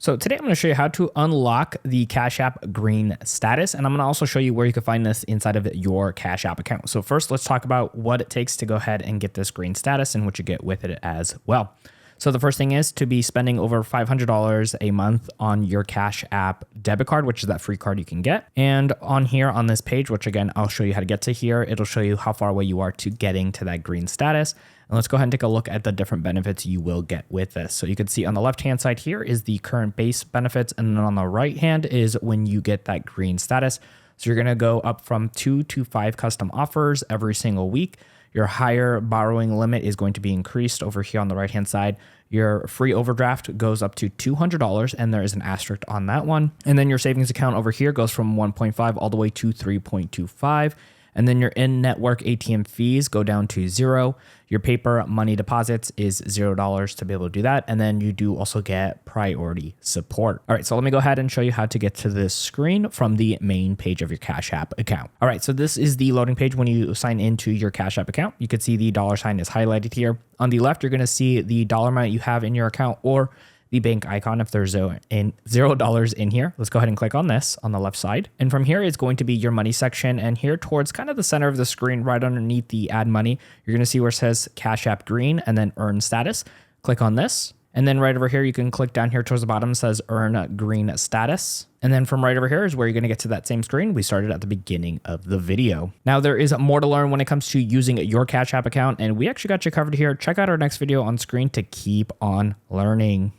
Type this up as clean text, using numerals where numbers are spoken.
So today I'm going to show you how to unlock the Cash App green status, and I'm going to also show you where you can find this inside of your Cash App account. So first, let's talk about what it takes to go ahead and get this green status and what you get with it as well. So the first thing is to be spending over $500 a month on your Cash App debit card, which is that free card you can get. And on here on this page, which again, I'll show you how to get to here, it'll show you how far away you are to getting to that green status. And let's go ahead and take a look at the different benefits you will get with this. So you can see on the left-hand side here is the current base benefits. And then on the right hand is when you get that green status. So you're going to go up from 2 to 5 custom offers every single week. Your higher borrowing limit is going to be increased over here on the right-hand side. Your free overdraft goes up to $200, and there is an asterisk on that one. And then your savings account over here goes from 1.5 all the way to 3.25. And then your in-network ATM fees go down to 0. Your paper money deposits is $0 to be able to do that. And then you do also get priority support. All right, so let me go ahead and show you how to get to this screen from the main page of your Cash App account. All right, so this is the loading page when you sign into your Cash App account. You can see the dollar sign is highlighted here. On the left, you're gonna see the dollar amount you have in your account or the bank icon if there's $0 in here. Let's go ahead and click on this on the left side. And from here is going to be your money section. And here towards kind of the center of the screen, right underneath the add money, you're gonna see where it says Cash App green and then earn status. Click on this. And then right over here, you can click down here towards the bottom, it says earn green status. And then from right over here is where you're gonna get to that same screen we started at the beginning of the video. Now there is more to learn when it comes to using your Cash App account, and we actually got you covered here. Check out our next video on screen to keep on learning.